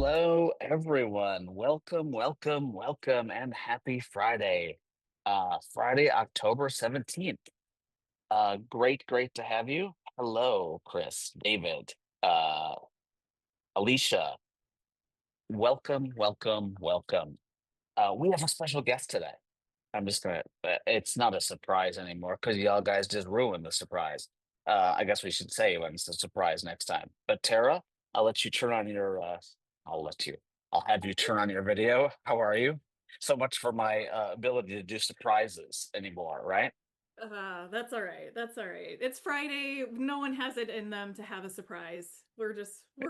Hello, everyone. Welcome, welcome, welcome, and happy Friday. Friday, October 17th. Great to have you. Hello, Chris, David, uh, Alicia. Welcome, welcome, welcome. We have a special guest today. It's not a surprise anymore because y'all guys just ruined the surprise. I guess we should say when it's a surprise next time. But Tara, I'll let you turn on your, I'll let you, I'll have you turn on your video. How are you? So much for my ability to do surprises anymore, right? That's all right. That's all right. It's Friday. No one has it in them to have a surprise. We're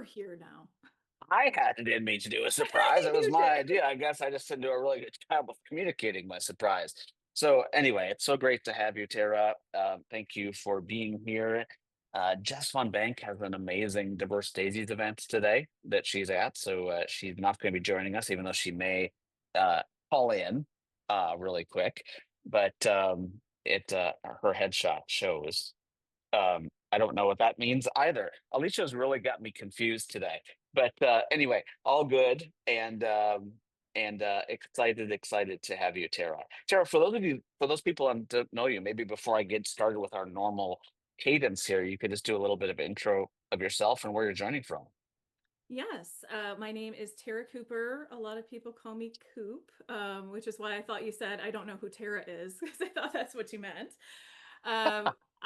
here now. I had it in me to do a surprise. It was You my did. idea. I guess I just didn't do a really good job of communicating my surprise. So anyway, it's so great to have you, Tara. Thank you for being here. Jess Von Bank has an amazing Diverse Daisies event today that she's at. So she's not going to be joining us, even though she may uh, call in really quick. But it her headshot shows. I don't know what that means either. Alicia's really got me confused today. But anyway, all good and excited to have you, Tara. Tara, for those people that don't know you, maybe before I get started with our normal cadence here, you could just do a little bit of intro of yourself and where you're joining from. Yes, my name is Tara Cooper. A lot of people call me Coop, which is why I thought you said I don't know who Tara is, because I thought that's what you meant.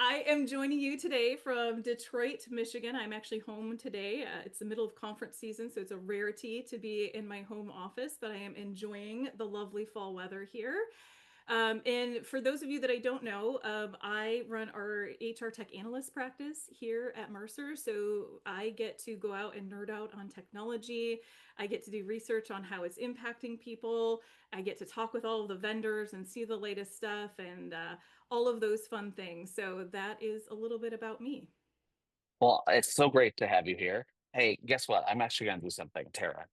I am joining you today from Detroit, Michigan. I'm actually home today. It's the middle of conference season, so it's a rarity to be in my home office, but I am enjoying the lovely fall weather here. And for those of you that I don't know, I run our HR tech analyst practice here at Mercer. So I get to go out and nerd out on technology. I get to do research on how it's impacting people. I get to talk with all of the vendors and see the latest stuff and all of those fun things. So that is a little bit about me. Well, it's so great to have you here. Hey, guess what? I'm actually going to do something, Tara.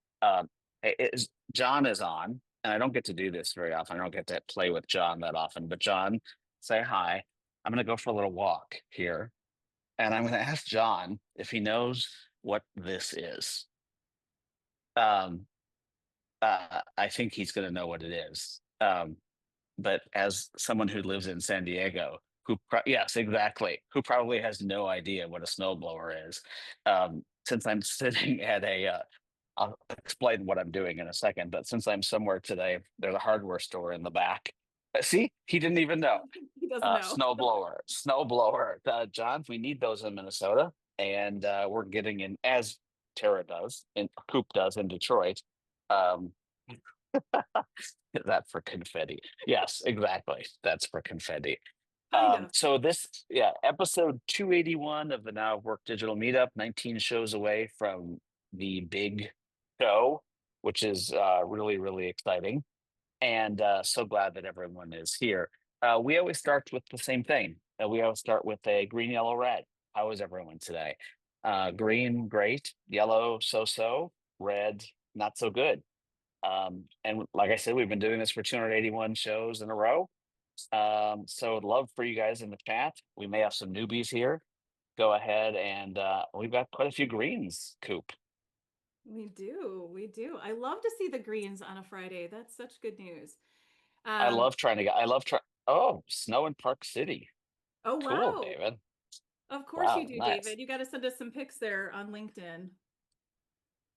John is on, and I don't get to do this very often. I don't get to play with John that often. But John, say hi. I'm going to go for a little walk here, and I'm going to ask John if he knows what this is. Um, I think he's going to know what it is. But as someone who lives in San Diego, yes, exactly, who probably has no idea what a snowblower is, since I'm sitting at I'll explain what I'm doing in a second, but since I'm somewhere today, there's a hardware store in the back. See, he didn't even know. He doesn't know. Snowblower. John, we need those in Minnesota, and we're getting in as Tara does, and Coop does in Detroit. Um, Is that for confetti? Yes, exactly. That's for confetti. Kind of. Yeah, episode 281 of the Now of Work Digital Meetup, 19 shows away from the big show, which is really exciting. And so glad that everyone is here. We always start with the same thing. We always start with a green, yellow, red. How is everyone today? Green, great. Yellow, so. Red, not so good. And like I said, we've been doing this for 281 shows in a row. So I'd love for you guys in the chat. We may have some newbies here. Go ahead and we've got quite a few greens, Coop. We do. We do. I love to see the greens on a Friday. That's such good news. I Um, love trying to get, I love trying. Oh, snow in Park City. oh, Cool, wow. David. Of course you Wow, do, nice. David. You got to send us some pics there on LinkedIn.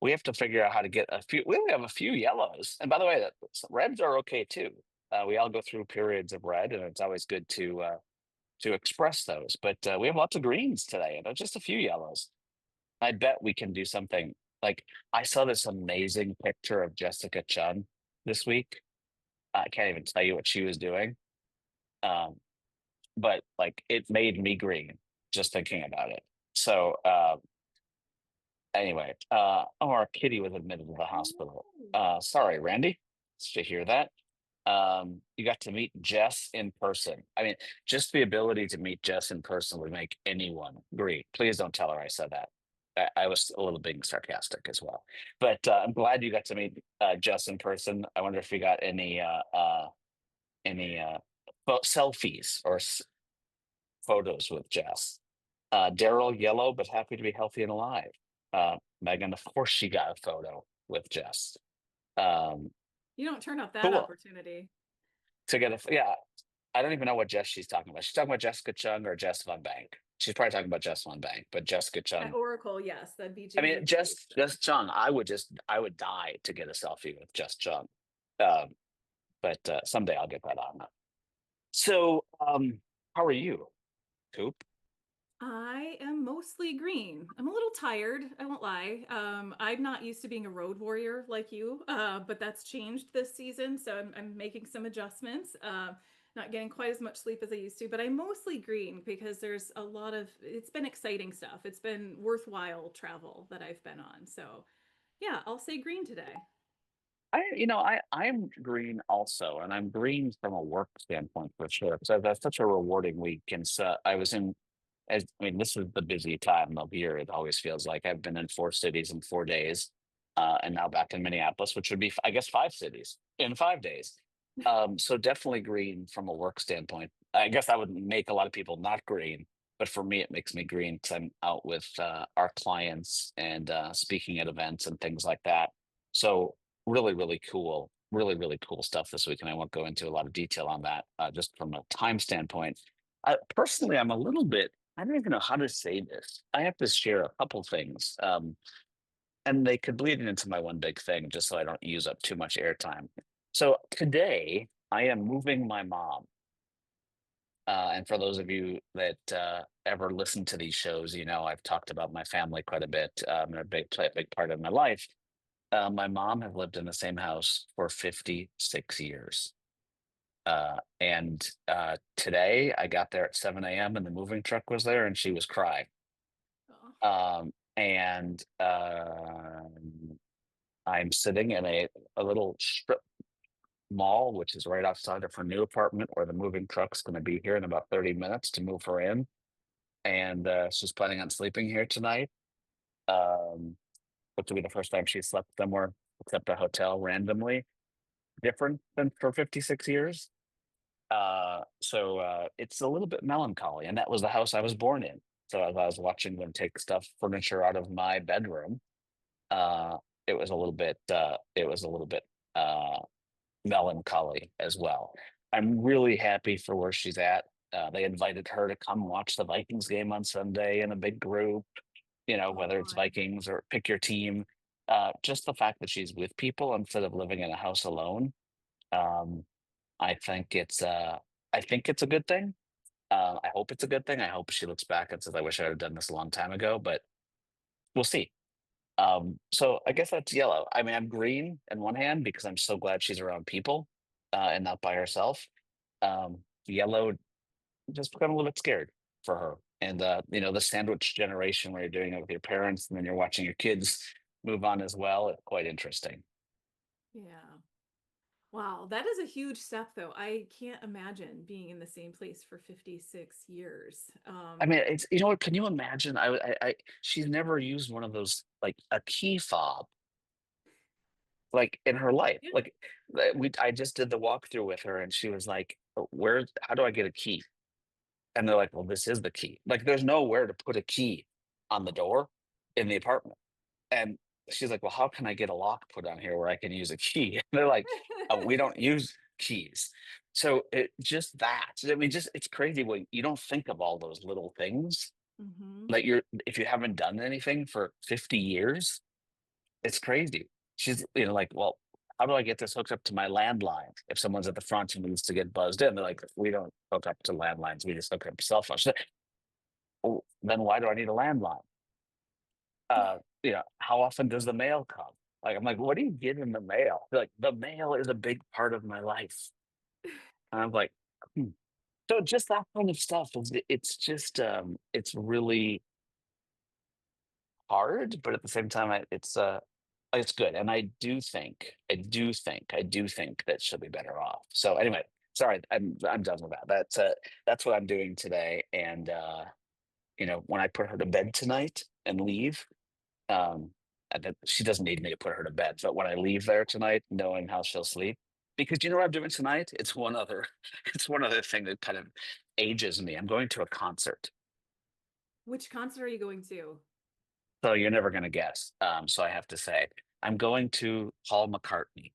We have to figure out how to get a few. We only have a few yellows. And by the way, reds are okay too. We all go through periods of red, and it's always good to express those. But we have lots of greens today, and just a few yellows. I bet we can do something. Like I saw this amazing picture of Jessica Chun this week. I can't even tell you what she was doing. Um, but like it made me green just thinking about it. So anyway, oh, our kitty was admitted to the hospital. Oh. Sorry, Randy, to hear that. You got to meet Jess in person. I mean, just the ability to meet Jess in person would make anyone green. Please don't tell her I said that. I was a little being sarcastic as well, but I'm glad you got to meet Jess in person. I wonder if you got any selfies or photos with Jess. Daryl, yellow, but happy to be healthy and alive. Megan, of course, she got a photo. with Jess. Um, You don't turn up that cool opportunity. to get a yeah. I don't even know what Jess she's talking about. She's talking about Jessica Chung or Jess Von Bank. She's probably talking about Jess Von Bank, but Jessica At Chung. Oracle, yes, the I mean, BJU Jess Chung. I would die to get a selfie with Jess Chung. Um, but someday I'll get that on. So, how are you, Coop? I am mostly green. I'm a little tired, I won't lie. I'm not used to being a road warrior like you, but that's changed this season, so I'm making some adjustments. Not getting quite as much sleep as I used to, but I'm mostly green because there's a lot of, it's been exciting stuff. It's been worthwhile travel that I've been on. So yeah, I'll say green today. I'm green also, and I'm green from a work standpoint for sure. So that's such a rewarding week, and so I was in. As I mean, this is the busy time of year. It always feels like I've been in 4 cities in 4 days, and now back in Minneapolis, which would be, I guess, 5 cities in 5 days. So definitely green from a work standpoint. I guess that would make a lot of people not green, but for me, it makes me green because I'm out with our clients and speaking at events and things like that. So really, really cool, really cool stuff this week, and I won't go into a lot of detail on that, just from a time standpoint. Personally, I'm a little bit. I don't even know how to say this. I have to share a couple things, and they could bleed into my one big thing, just so I don't use up too much airtime. So today, I am moving my mom. And for those of you that ever listen to these shows, you know I've talked about my family quite a bit. And a big part of my life. My mom has lived in the same house for 56 years. And today I got there at 7 a.m. and the moving truck was there and she was crying. Oh, And I'm sitting in a little strip mall, which is right outside of her new apartment where the moving truck's going to be here in about 30 minutes to move her in. And she's planning on sleeping here tonight. Um, which will be the first time she slept somewhere except a hotel randomly, different than for 56 years. So it's a little bit melancholy, and that was the house I was born in. So as I was watching them take furniture out of my bedroom, uh, it was a little bit uh, melancholy as well. I'm really happy for where she's at. They invited her to come watch the Vikings game on Sunday in a big group. oh Whether it's my. Vikings or pick your team. Just the fact that she's with people instead of living in a house alone. Um, I think it's a good thing. I hope it's a good thing. I hope she looks back and says, "I wish I had done this a long time ago," but we'll see. So I guess that's yellow. I mean, I'm green in one hand because I'm so glad she's around people, and not by herself. Yellow, just become a little bit scared for her. And the sandwich generation where you're doing it with your parents and then you're watching your kids move on as well. It's quite interesting. Yeah. Wow, that is a huge step though. I can't imagine being in the same place for 56 years. I mean, it's what? Can you imagine? She's never used one of those like a key fob like in her life. Yeah. Like I just did the walkthrough with her, and she was like, "Where? How do I get a key?" And they're like, "Well, this is the key." Like, there's nowhere to put a key on the door in the apartment. And she's like, "Well, how can I get a lock put on here where I can use a key?" And they're like, "Oh, we don't use keys." So it just that. I mean, just it's crazy when you don't think of all those little things Hmm. that if you haven't done anything for 50 years, it's crazy. She's like, "Well, how do I get this hooked up to my landline? If someone's at the front and needs to get buzzed in, they're like, we don't hook up to landlines. We just hook up to cell phones." She's like, "Well, then why do I need a landline? How often does the mail come?" Like, I'm like, "What do you get in the mail?" They're like, "The mail is a big part of my life." And I'm like, "Hmm." So just that kind of stuff it's just it's really hard, but at the same time it's good. And I do think that she'll be better off. So anyway, sorry, I'm done with that. That's what I'm doing today. And when I put her to bed tonight and leave, Um, and that she doesn't need me to put her to bed, but when I leave there tonight, knowing how she'll sleep, because you know what I'm doing tonight? It's one other, it's one other thing that kind of ages me. I'm going to a concert, Which concert are you going to? so you're never going to guess. So I have to say, I'm going to Paul McCartney.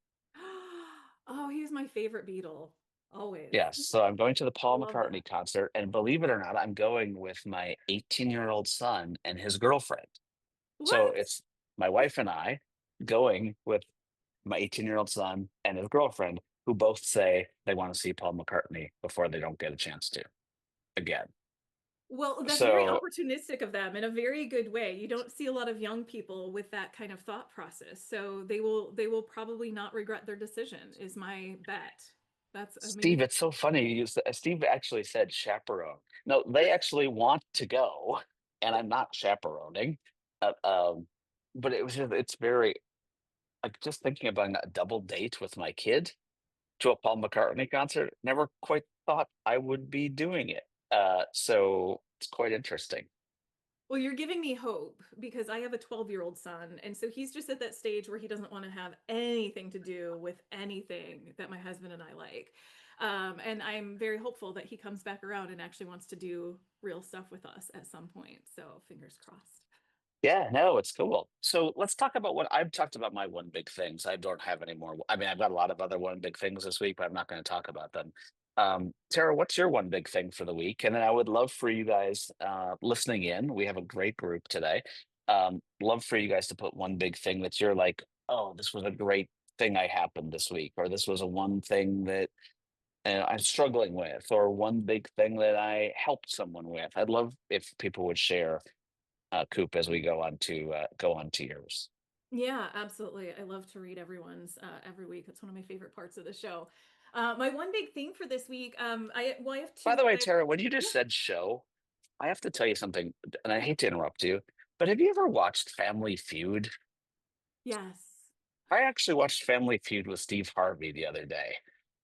Oh, he was my favorite Beatle, always. Yes, so I'm going to the Paul Love that. McCartney concert, and believe it or not, I'm going with my 18-year-old son and his girlfriend. So What? it's my wife and I going with my 18-year-old son and his girlfriend, who both say they want to see Paul McCartney before they don't get a chance to again. Well, that's very So opportunistic of them in a very good way. You don't see a lot of young people with that kind of thought process. So they will probably not regret their decision, is my bet. That's Steve, amazing. it's so funny. Steve actually said chaperone. No, they actually want to go, and I'm not chaperoning. Uh, um, but it's very like just thinking about a double date with my kid to a Paul McCartney concert. Never quite thought I would be doing it. So it's quite interesting. Well, you're giving me hope because I have a 12-year-old son, and so he's just at that stage where he doesn't want to have anything to do with anything that my husband and I like. And I'm very hopeful that he comes back around and actually wants to do real stuff with us at some point. So fingers crossed. Yeah, no, it's cool. So let's talk about what I've talked about my one big things. I don't have any more. I mean, I've got a lot of other one big things this week, but I'm not going to talk about them. Tara, what's your one big thing for the week? And then I would love for you guys listening in. We have a great group today. Love for you guys to put one big thing that you're like, oh, this was a great thing I happened this week, or this was a one thing that I'm struggling with, or one big thing that I helped someone with. I'd love if people would share Coop, as we go on to yours. Yeah, absolutely. I love to read everyone's every week. It's one of my favorite parts of the show. My one big thing for this week, I have By two. the way, I have, Tara, when you yeah, just said show, I have to tell you something, and I hate to interrupt you, but have you ever watched Family Feud? yes. I actually watched Family Feud with Steve Harvey the other day,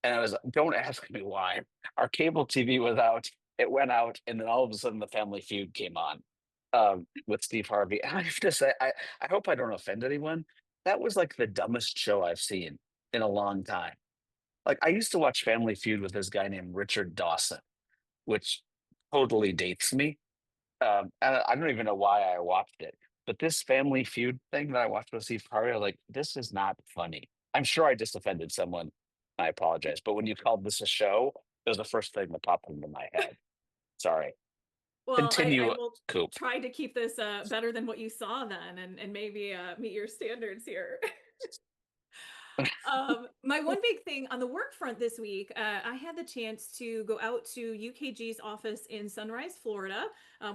and don't ask me why. Our cable TV was out, it went out, and then all of a sudden the Family Feud came on with Steve Harvey. And I have to say, I hope I don't offend anyone. That was like the dumbest show I've seen in a long time. Like I used to watch Family Feud with this guy named Richard Dawson, which totally dates me. And I don't even know why I watched it, but this Family Feud thing that I watched with Steve Harvey, I was like, this is not funny. I'm sure I just offended someone. I apologize, but when you called this a show, it was the first thing that popped into my head. Sorry. Well, I Continue, will Coop. try to keep this better than what you saw then, and maybe meet your standards here. My one big thing on the work front this week, I had the chance to go out to UKG's office in Sunrise, Florida,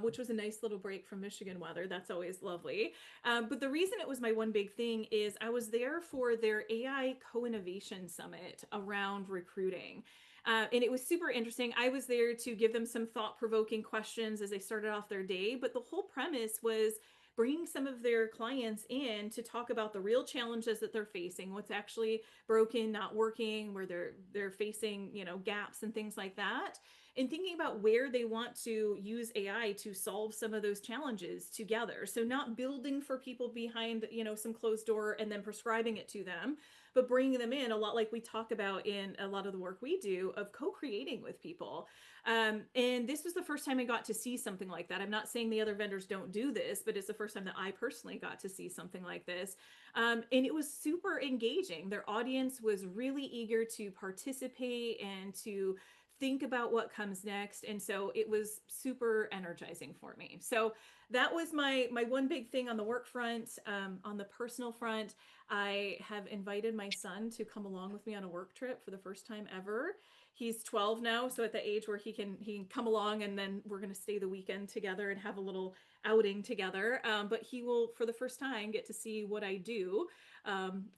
which was a nice little break from Michigan weather. That's always lovely. But the reason it was my one big thing is I was there for their AI co-innovation summit around recruiting. And it was super interesting. I was there to give them some thought-provoking questions as they started off their day, but the whole premise was bringing some of their clients in to talk about the real challenges that they're facing, what's actually broken, not working, where they're facing, gaps and things like that. And thinking about where they want to use AI to solve some of those challenges together. So not building for people behind, some closed door and then prescribing it to them, but bringing them in a lot like we talk about in a lot of the work we do of co-creating with people. And this was the first time I got to see something like that. I'm not saying the other vendors don't do this, but it's the first time that I personally got to see something like this. And it was super engaging. Their audience was really eager to participate and to think about what comes next, and so it was super energizing for me. So that was my one big thing on the work front. On the personal front, I have invited my son to come along with me on a work trip for the first time ever. He's 12 now, so at the age where he can come along, and then we're going to stay the weekend together and have a little outing together. But he will, for the first time, get to see what I do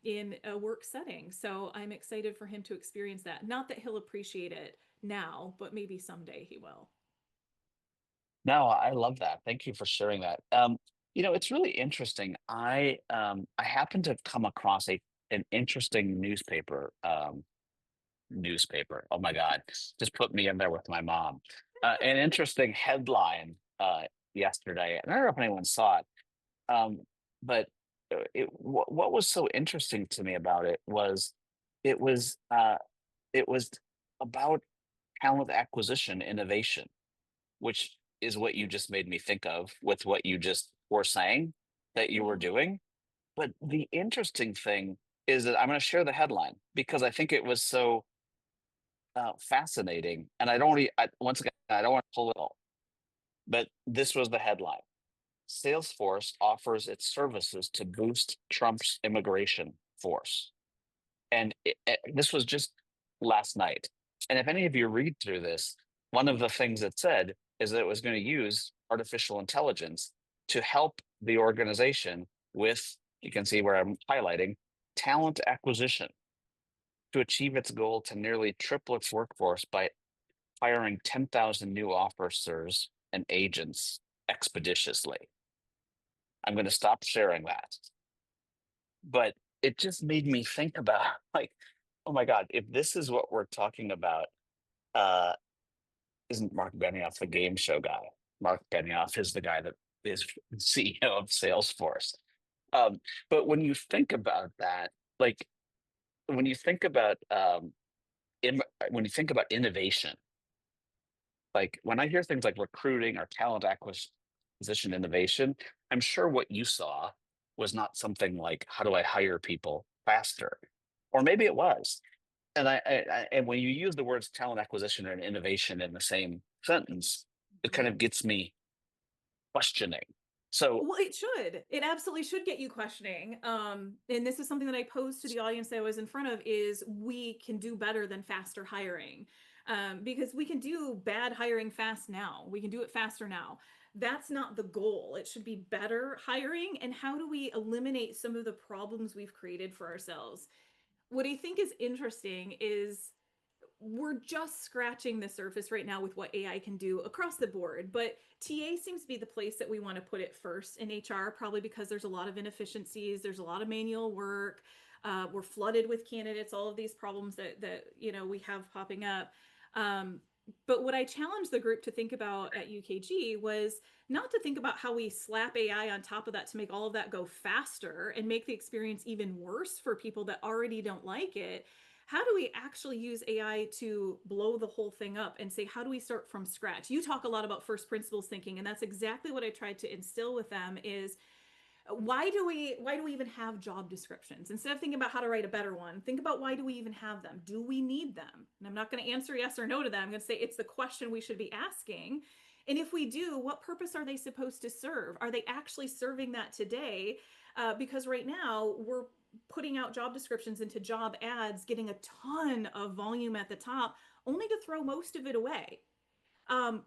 in a work setting. So I'm excited for him to experience that. Not that he'll appreciate it now, but maybe someday he will. No, I love that. Thank you for sharing that. It's really interesting. I happened to come across a an interesting newspaper. Oh my God, just put me in there with my mom. An interesting headline yesterday. And I don't know if anyone saw it, um, but what was so interesting to me about it was it was uh, it was about talent acquisition innovation, which is what you just made me think of with what you just were saying that you were Yeah. doing. But the interesting thing is that I'm going to share the headline because I think it was so fascinating. And I don't really, once again, I don't want to pull it all, but this was the headline. Salesforce offers its services to boost Trump's immigration force. And this was just last night. And if any of you read through this, one of the things it said is that it was going to use artificial intelligence to help the organization with, you can see where I'm highlighting, talent acquisition to achieve its goal to nearly triple its workforce by hiring 10,000 new officers and agents expeditiously. I'm going to stop sharing that. But it just made me think about like, oh my God, if this is what we're talking about, uh, isn't Mark Benioff the game show guy? Mark Benioff is the guy that is CEO of Salesforce. Um, but when you think about that, like when you think about when you think about innovation, like when I hear things like recruiting or talent acquisition innovation, I'm sure what you saw was not something like how do I hire people faster, or maybe it was. And and when you use the words talent acquisition and innovation in the same sentence, it kind Mhm. of gets me questioning. So Well, it should. It absolutely should get you questioning. And this is something that I posed to the audience that I was in front of is we can do better than faster hiring. Because we can do bad hiring fast now. We can do it faster now. That's not the goal. It should be better hiring. And how do we eliminate some of the problems we've created for ourselves? What I think is interesting is we're just scratching the surface right now with what AI can do across the board. But TA seems to be the place that we want to put it first in HR, probably because there's a lot of inefficiencies, there's a lot of manual work. We're flooded with candidates, all of these problems that we have popping up. Um, but what I challenged the group to think about at UKG was not to think about how we slap AI on top of that to make all of that go faster and make the experience even worse for people that already don't like it. How do we actually use AI to blow the whole thing up and say, how do we start from scratch? You talk a lot about first principles thinking, and that's exactly what I tried to instill with them is why do we even have job descriptions? Instead of thinking about how to write a better one, think about why do we even have them? Do we need them? And I'm not going to answer yes or no to that. I'm going to say it's the question we should be asking. And if we do, what purpose are they supposed to serve? Are they actually serving that today? Because right now we're putting out job descriptions into job ads, getting a ton of volume at the top, only to throw most of it away.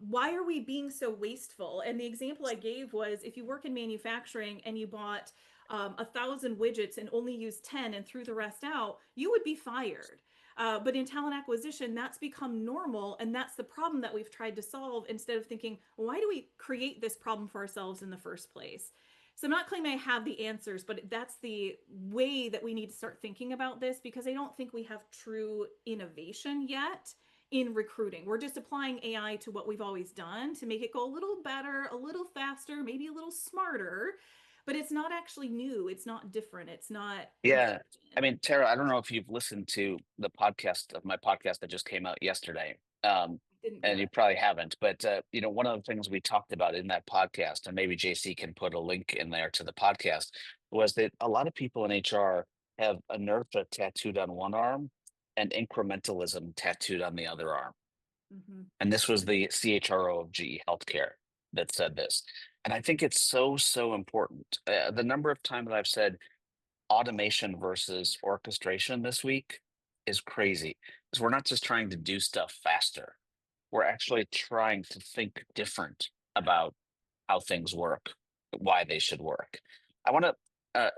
Why are we being so wasteful? And the example I gave was if you work in manufacturing and you bought 1,000 widgets and only used 10 and threw the rest out, you would be fired. But in talent acquisition, that's become normal. And that's the problem that we've tried to solve instead of thinking, well, why do we create this problem for ourselves in the first place? So I'm not claiming I have the answers, but that's the way that we need to start thinking about this because I don't think we have true innovation yet in recruiting. We're just applying AI to what we've always done to make it go a little better, a little faster, maybe a little smarter, but it's not actually new. It's not different. It's not yeah, I intelligent. mean, Tara, I don't know if you've listened to the podcast of my podcast that just came out yesterday. Didn't And you yet. probably haven't, but one of the things we talked about in that podcast, and maybe JC can put a link in there to the podcast, was that a lot of people in HR have inertia tattooed on one arm and incrementalism tattooed on the other arm. Mm-hmm. And this was the CHRO of GE Healthcare that said this. And I think it's so, so important. The number of times that I've said automation versus orchestration this week is crazy because we're not just trying to do stuff faster. We're actually trying to think different about how things work, why they should work. I want to,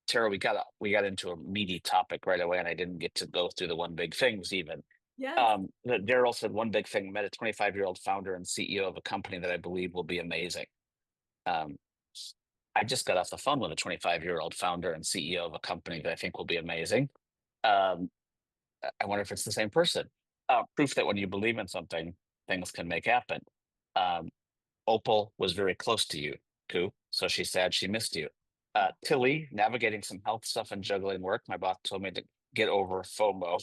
Tara, we got into a meaty topic right away, and I didn't get to go through the one big things even. Yes. That Daryl said one big thing, met a 25-year-old founder and CEO of a company that I believe will be amazing. Um, I just got off the phone with a 25-year-old founder and CEO of a company that I think will be amazing. Um, I wonder if it's the same person. Proof that when you believe in something, things can make happen. Um, Opal was very close to you, Koo. So she's sad she missed you. Tilly, navigating some health stuff and juggling work. My boss told me to get over FOMO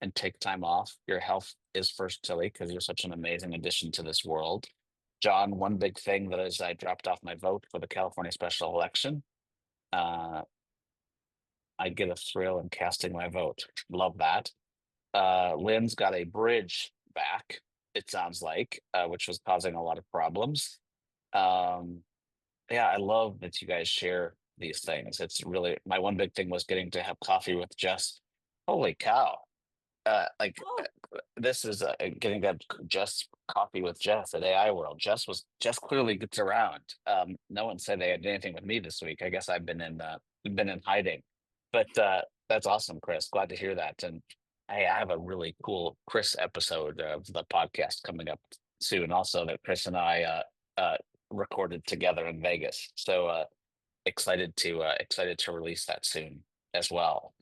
and take time off. Your health is first, Tilly, because you're such an amazing addition to this world. John, one big thing that is I dropped off my vote for the California special election. Uh, I get a thrill in casting my vote. Love that. Lynn's got a bridge back, it sounds like, which was causing a lot of problems. Um, yeah, I love that you guys share these things. It's really my one big thing was getting to have coffee with Jess. Holy cow. Oh, This is getting that just coffee with Jess at AI World. Jess clearly gets around. No one said they had anything with me this week. I guess I've been in hiding, but that's awesome, Chris. Glad to hear that. And hey, I have a really cool Chris episode of the podcast coming up soon. Also, that Chris and I recorded together in Vegas. So excited to release that soon as well.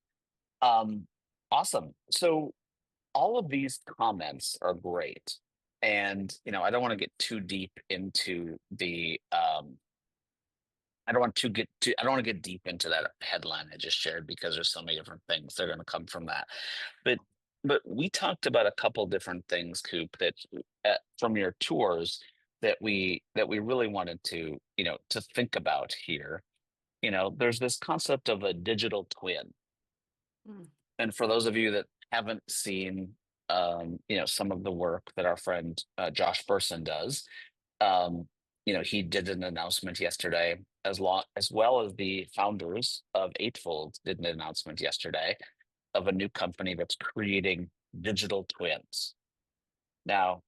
Um, awesome. So all of these comments are great. And, I don't want to get too deep into I don't want to get deep into that headline I just shared because there's so many different things that are going to come from that. But we talked about a couple different things, Coop, that from your tours that we really wanted to, to think about here. There's this concept of a digital twin, mm, and for those of you that haven't seen, some of the work that our friend Josh Person does, he did an announcement yesterday, as well as the founders of Eightfold did an announcement yesterday of a new company that's creating digital twins. Now,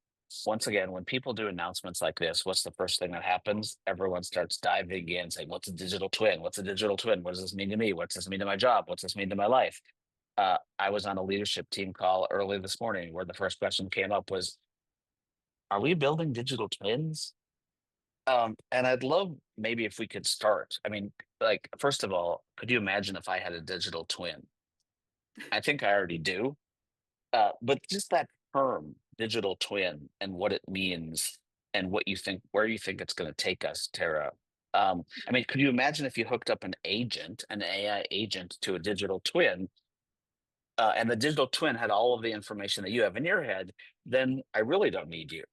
once again, when people do announcements like this, what's the first thing that happens? Everyone starts diving in, saying, "What's a digital twin? What's a digital twin? What does this mean to me? What's this mean to my job? What's this mean to my life?" I was on a leadership team call early this morning where the first question came up was, "Are we building digital twins?" And I'd love maybe if we could start. I mean, like, first of all, could you imagine if I had a digital twin? I think I already do. But just that term, digital twin, and what it means, and where you think it's going to take us, Tara. I mean, could you imagine if you hooked up an AI agent to a digital twin, and the digital twin had all of the information that you have in your head? Then I really don't need you.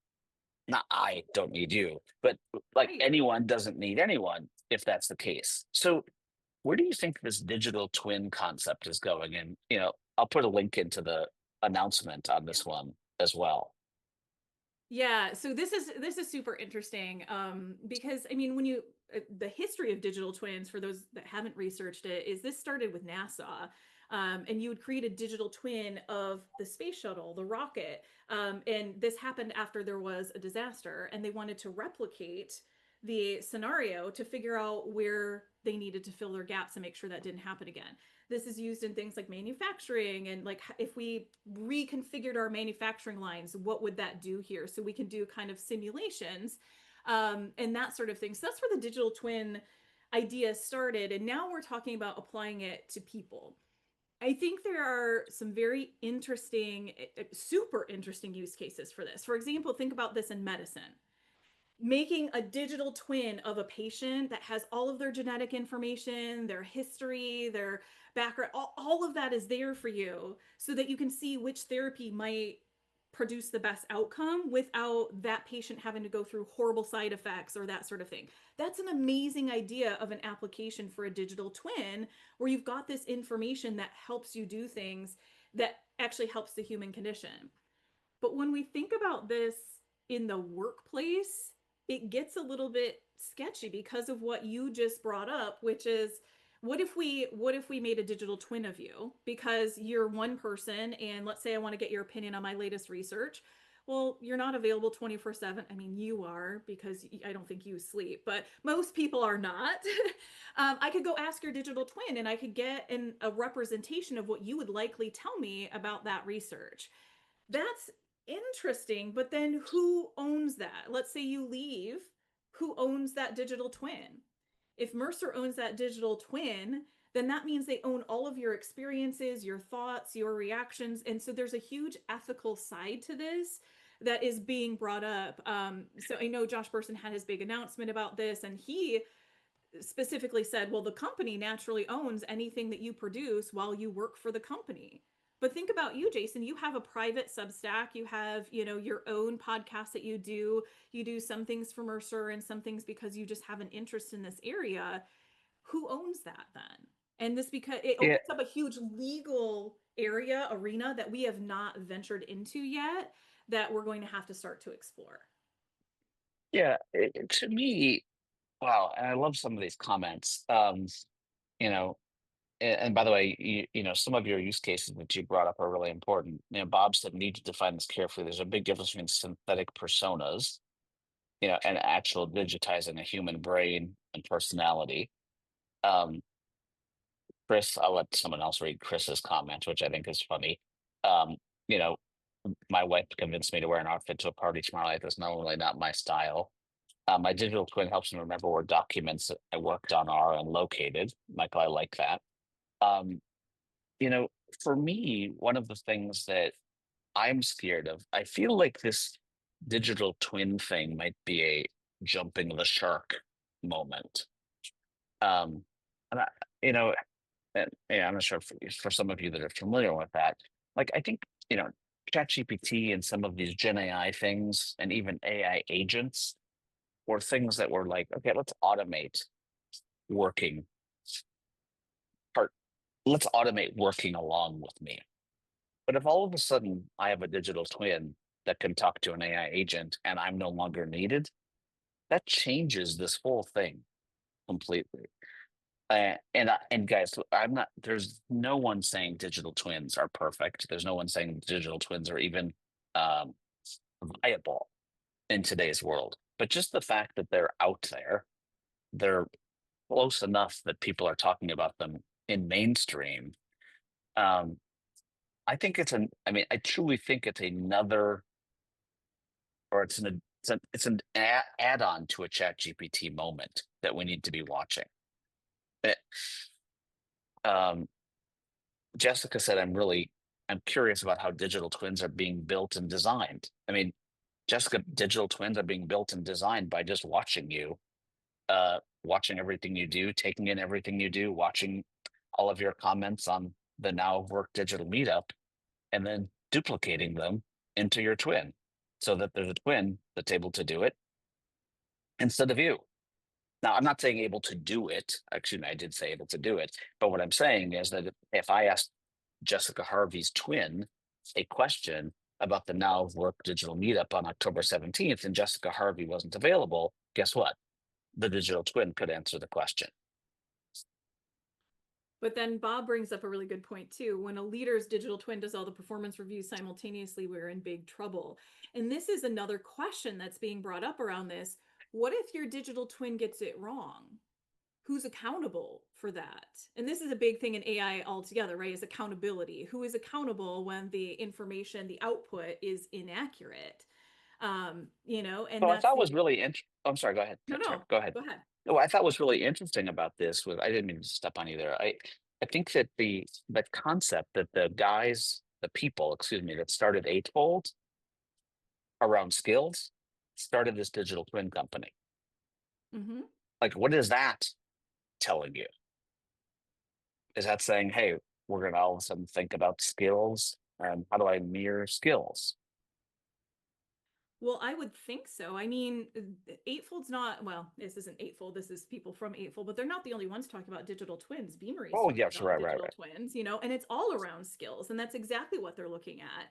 Not I don't need you, but like right. anyone doesn't need anyone if that's the case. So where do you think this digital twin concept is going? And, I'll put a link into the announcement on Yeah. this one as well. Yeah, so this is super interesting because I mean when you the history of digital twins for those that haven't researched it is this started with NASA. And you would create a digital twin of the space shuttle, the rocket. And this happened after there was a disaster, and they wanted to replicate the scenario to figure out where they needed to fill their gaps and make sure that didn't happen again. This is used in things like manufacturing, and like if we reconfigured our manufacturing lines, what would that do here? So we can do kind of simulations and that sort of thing. So that's where the digital twin idea started. And now we're talking about applying it to people. I think there are some very interesting, super interesting use cases for this. For example, think about this in medicine, making a digital twin of a patient that has all of their genetic information, their history, their background, all of that is there for you so that you can see which therapy might produce the best outcome without that patient having to go through horrible side effects or that sort of thing. That's an amazing idea of an application for a digital twin where you've got this information that helps you do things that actually helps the human condition. But when we think about this in the workplace, it gets a little bit sketchy because of what you just brought up, which is what if we made a digital twin of you because you're one person and let's say I want to get your opinion on my latest research. Well, you're not available 24/7. I mean, you are because I don't think you sleep, but most people are not. I could go ask your digital twin and I could get a representation of what you would likely tell me about that research. That's interesting, but then who owns that? Let's say you leave, who owns that digital twin? If Mercer owns that digital twin, then that means they own all of your experiences, your thoughts, your reactions. And so there's a huge ethical side to this that is being brought up. So I know Josh Person had his big announcement about this, and he specifically said, well, the company naturally owns anything that you produce while you work for the company. But think about you, Jason. You have a private Substack. You have, your own podcast that you do. You do some things for Mercer and some things because you just have an interest in this area. Who owns that then? And this because it Yeah, opens up a huge legal arena that we have not ventured into yet that we're going to have to start to explore. yeah. To me, wow, and I love some of these comments. You know, and by the way, some of your use cases that you brought up are really important. Bob said need to define this carefully. There's a big difference between synthetic personas, and actual digitizing a human brain and personality. Um, Chris, I'll let someone else read Chris's comment, which I think is funny. Um, you know, my wife convinced me to wear an outfit to a party tomorrow night that's not only not my style. My digital twin helps me remember where documents that I worked on are and located. Michael, I like that. Um, you know, for me, one of the things that I'm scared of, I feel like this digital twin thing might be a jumping the shark moment. Um, and I, you know, and yeah, I'm not sure for some of you that are familiar with that. Like, I think, ChatGPT and some of these Gen AI things and even AI agents were things that were like, okay, working part, let's automate working along with me. But if all of a sudden I have a digital twin that can talk to an AI agent and I'm no longer needed, that changes this whole thing completely. And guys, I'm not. There's no one saying digital twins are perfect. There's no one saying digital twins are even um, viable in today's world. But just the fact that they're out there, they're close enough that people are talking about them in mainstream. Um, I think it's an. I mean, I truly think it's another, or it's an add-on to a Chat GPT moment that we need to be watching. Eh, Um, Jessica said, I'm curious about how digital twins are being built and designed. I mean, Jessica, digital twins are being built and designed by just watching you, watching everything you do, taking in everything you do, watching all of your comments on the Now of Work digital meetup, and then duplicating them into your twin so that there's a twin that's able to do it instead of you. Now, I'm not saying able to do it. Actually, I did say able to do it. But what I'm saying is that if I asked Jessica Harvey's twin a question about the Now of Work digital meetup on October 17th and Jessica Harvey wasn't available, guess what? The digital twin could answer the question. But then Bob brings up a really good point too. When a leader's digital twin does all the performance reviews simultaneously, we're in big trouble. And this is another question that's being brought up around this. What if your digital twin gets it wrong? Who's accountable for that? And this is a big thing in AI altogether, right? Is accountability. Who is accountable when the information, the output is inaccurate? And So I that's thought the was really interesting. I'm sorry, go ahead. no, Tara, no, go ahead. go ahead. No, I thought was really interesting about this was I didn't mean to step on you there. I think that the concept that the people, excuse me, that started Eightfold around skills started this digital twin company. Hmm. Like, what is that telling you? Is that saying, hey, we're going to all of a sudden think about skills and how do I mirror skills? Well, I would think so. I mean, Eightfold's not, well, this isn't Eightfold, this is people from Eightfold, but they're not the only ones talking about digital twins. Beamery's Oh, talking yes, about right, right, digital right. twins, and it's all around skills. And that's exactly what they're looking at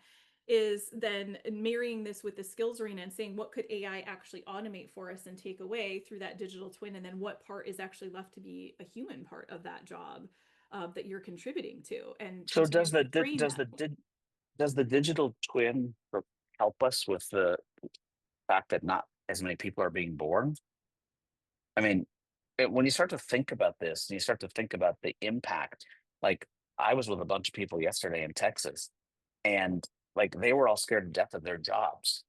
is then marrying this with the skills arena and saying, what could AI actually automate for us and take away through that digital twin? And then what part is actually left to be a human part of that job that you're contributing to and So continuing to train that twin. does the digital twin help us with the fact that not as many people are being born? I mean, when you start to think about this and you start to think about the impact, like I was with a bunch of people yesterday in Texas, and like they were all scared to death of their jobs.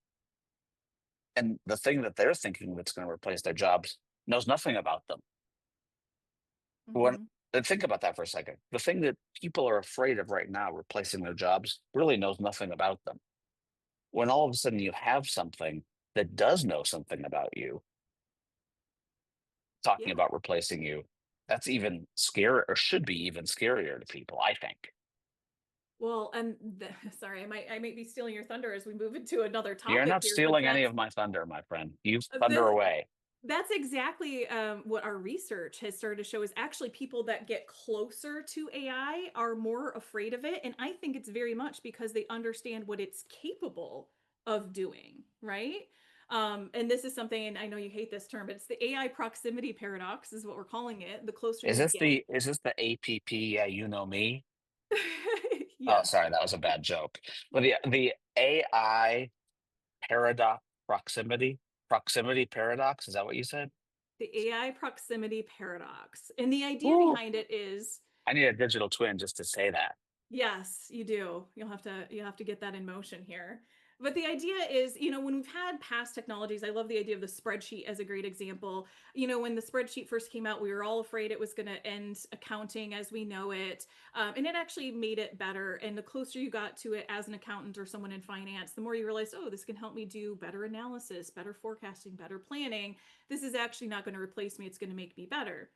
And the thing that they're thinking that's going to replace their jobs knows nothing about them. When Hmm. and think about that for a second. The thing that people are afraid of right now, replacing their jobs, really knows nothing about them. When all of a sudden you have something that does know something about you, Yeah. talking about replacing you, that's even scarier or should be even scarier to people, I think. Well, and sorry, I might be stealing your thunder as we move into another You're topic not here, but stealing any of my thunder, my friend. You thunder the away. That's exactly what our research has started to show is actually people that get closer to AI are more afraid of it. And I think it's very much because they understand what it's capable of doing, right? And this is something, and I know you hate this term, but it's the AI proximity paradox, is what we're calling it. The closer you get. Is this the APP? Yeah, you know me. Oh, Yes, sorry, that was a bad joke. But the AI paradox proximity paradox. Is that what you said? the AI proximity paradox. And the idea Ooh, behind it is I need a digital twin just to say that. yes, you do. You'll have to get that in motion here. But the idea is, when we've had past technologies, I love the idea of the spreadsheet as a great example. When the spreadsheet first came out, we were all afraid it was going to end accounting as we know it. And it actually made it better. And the closer you got to it as an accountant or someone in finance, the more you realize, oh, this can help me do better analysis, better forecasting, better planning. This is actually not going to replace me, it's going to make me better.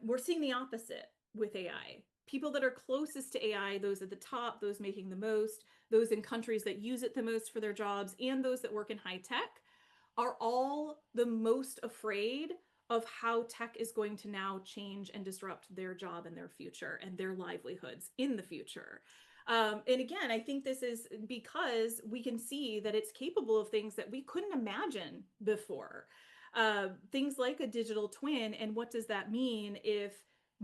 We're seeing the opposite with AI. People that are closest to AI, those at the top, those making the most, those in countries that use it the most for their jobs, and those that work in high tech, are all the most afraid of how tech is going to now change and disrupt their job and their future and their livelihoods in the future. And again, I think this is because we can see that it's capable of things that we couldn't imagine before. Things like a digital twin. And what does that mean if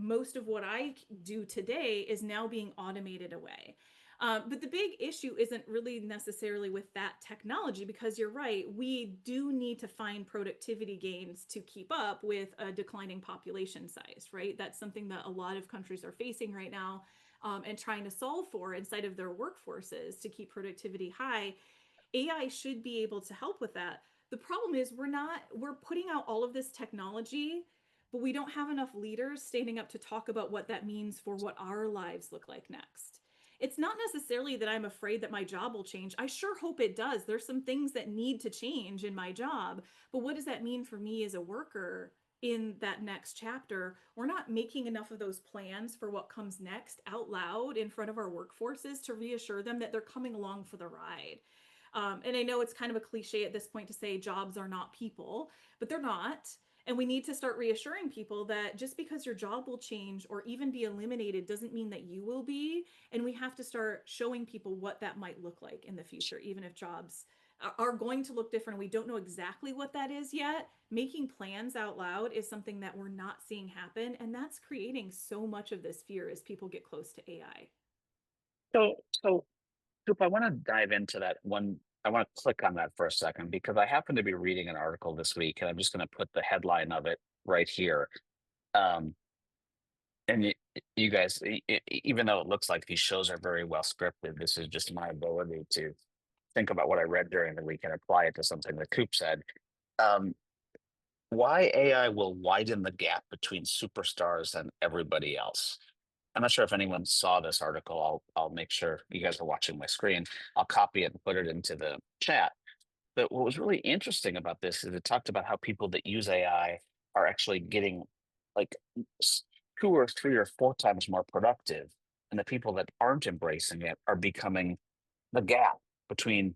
most of what I do today is now being automated away? But the big issue isn't really necessarily with that technology because you're right, we do need to find productivity gains to keep up with a declining population size, right? That's something that a lot of countries are facing right now and trying to solve for inside of their workforces to keep productivity high. AI should be able to help with that. The problem is we're putting out all of this technology, but we don't have enough leaders standing up to talk about what that means for what our lives look like next. It's not necessarily that I'm afraid that my job will change. I sure hope it does. There's some things that need to change in my job, but what does that mean for me as a worker in that next chapter? We're not making enough of those plans for what comes next out loud in front of our workforces to reassure them that they're coming along for the ride. And I know it's kind of a cliche at this point to say jobs are not people, but they're not. And we need to start reassuring people that just because your job will change or even be eliminated doesn't mean that you will be. And we have to start showing people what that might look like in the future, even if jobs are going to look different. We don't know exactly what that is yet. Making plans out loud is something that we're not seeing happen. And that's creating so much of this fear as people get close to AI. So, Coop, I want to dive into that one. I want to click on that for a second because I happen to be reading an article this week, and I'm just going to put the headline of it right here. Um, and you guys, even though it looks like these shows are very well scripted, this is just my ability to think about what I read during the week and apply it to something that Coop said. Um, why AI will widen the gap between superstars and everybody else. I'm not sure if anyone saw this article. I'll make sure you guys are watching my screen. I'll copy it and put it into the chat. But what was really interesting about this is it talked about how people that use AI are actually getting like s- 2 or 3 or 4 times more productive, and the people that aren't embracing it are becoming the gap between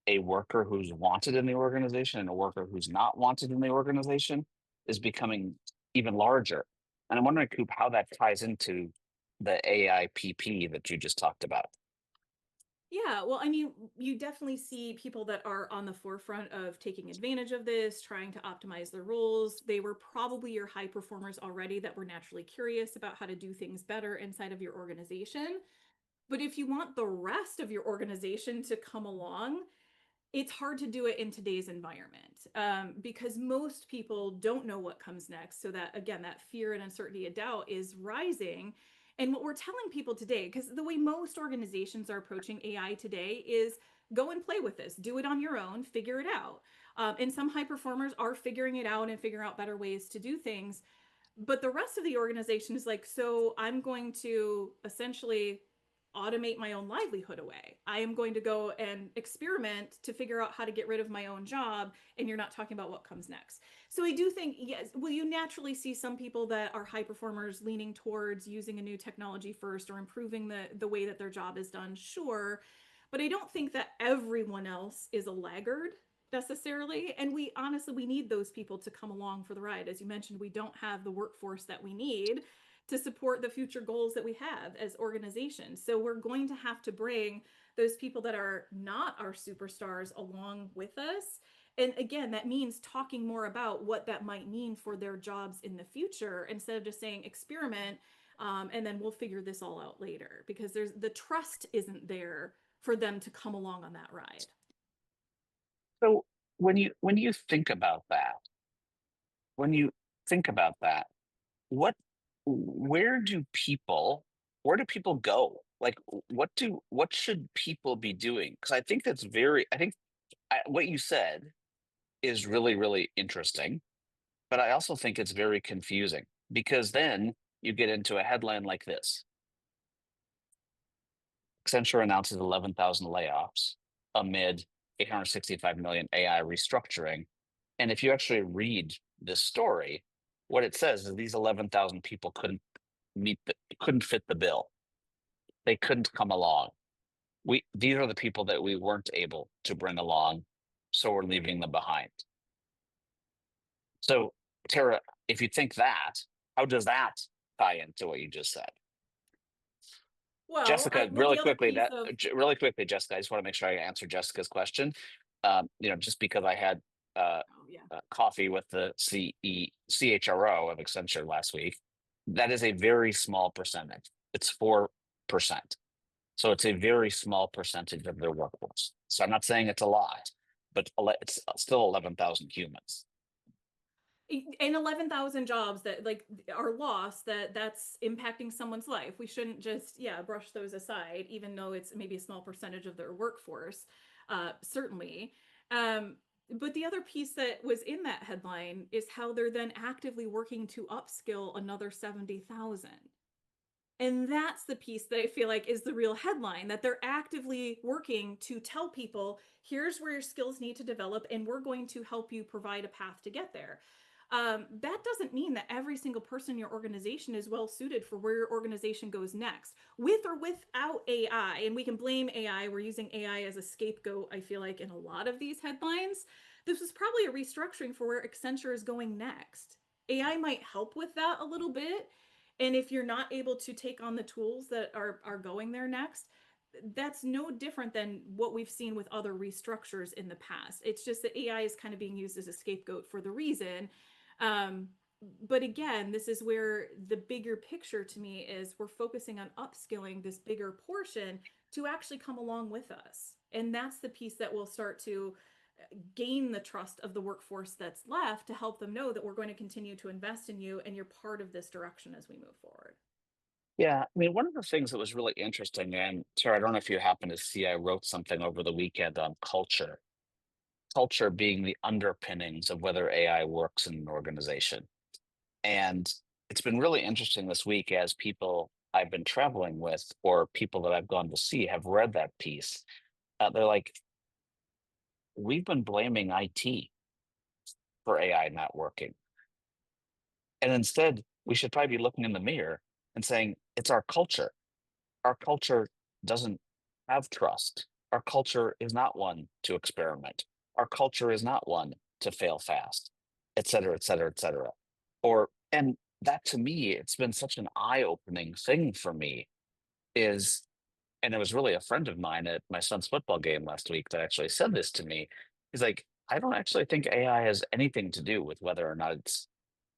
a worker who's wanted in the organization and a worker who's not wanted in the organization is becoming even larger. And I'm wondering, Coop, how that ties into the AIPP that you just talked about. Yeah, well, I mean, you definitely see people that are on the forefront of taking advantage of this, trying to optimize their roles. They were probably your high performers already that were naturally curious about how to do things better inside of your organization. But if you want the rest of your organization to come along, it's hard to do it in today's environment because most people don't know what comes next. So that again, that fear and uncertainty and doubt is rising. And what we're telling people today, because the way most organizations are approaching AI today is go and play with this, do it on your own, figure it out. And some high performers are figuring it out and figuring out better ways to do things, but the rest of the organization is like, so I'm going to essentially automate my own livelihood away. I am going to go and experiment to figure out how to get rid of my own job, and you're not talking about what comes next. So I do think, yes, will you naturally see some people that are high performers leaning towards using a new technology first or improving the way that their job is done? Sure. But I don't think that everyone else is a laggard. necessarily. And we honestly, we need those people to come along for the ride. As you mentioned, we don't have the workforce that we need to support the future goals that we have as organizations. So we're going to have to bring those people that are not our superstars along with us. And again, that means talking more about what that might mean for their jobs in the future instead of just saying experiment, and then we'll figure this all out later, because there's the trust isn't there for them to come along on that ride. So when you think about that, when you think about that, what where do people where do people go? Like what should people be doing? Because I think what you said is really, really interesting, but I also think it's very confusing because then you get into a headline like this: Accenture announces 11,000 layoffs amid 865 million AI restructuring. And if you actually read this story, what it says is these 11,000 people couldn't fit the bill. They couldn't come along. These are the people that we weren't able to bring along, so we're leaving them behind. So, Tara, if you think that, how does that tie into what you just said? Well, Jessica, well, the other piece of, really quickly, Jessica, I just want to make sure I answer Jessica's question. Just because I had uh, oh yeah. coffee with the CHRO of Accenture last week, that is a very small percentage. It's 4%. So it's a very small percentage of their workforce. So I'm not saying it's a lot, but it's still 11,000 humans. And 11,000 jobs that like are lost, that's impacting someone's life. We shouldn't just, yeah, brush those aside, even though it's maybe a small percentage of their workforce, certainly. But the other piece that was in that headline is how they're then actively working to upskill another 70,000. And that's the piece that I feel like is the real headline, that they're actively working to tell people, here's where your skills need to develop, and we're going to help you provide a path to get there. That doesn't mean that every single person in your organization is well suited for where your organization goes next, with or without AI. And we can blame AI. We're using AI as a scapegoat, I feel like, in a lot of these headlines. This is probably a restructuring for where Accenture is going next. AI might help with that a little bit, and if you're not able to take on the tools that are going there next, that's no different than what we've seen with other restructures in the past. It's just that AI is kind of being used as a scapegoat for the reason. Um, but again, this is where the bigger picture to me is we're focusing on upskilling this bigger portion to actually come along with us. And that's the piece that will start to gain the trust of the workforce that's left, to help them know that we're going to continue to invest in you and you're part of this direction as we move forward. Yeah, I mean, one of the things that was really interesting, and Tara, I don't know if you happen to see, I wrote something over the weekend on culture being the underpinnings of whether AI works in an organization. And it's been really interesting this week as people I've been traveling with or people that I've gone to see have read that piece. They're like, we've been blaming IT for AI not working. And instead, we should probably be looking in the mirror and saying, it's our culture. Our culture doesn't have trust. Our culture is not one to experiment. Our culture is not one to fail fast, et cetera, et cetera, et cetera. And that to me, it's been such an eye opening thing for me is, and it was really a friend of mine at my son's football game last week that actually said this to me. He's like, I don't actually think AI has anything to do with whether or not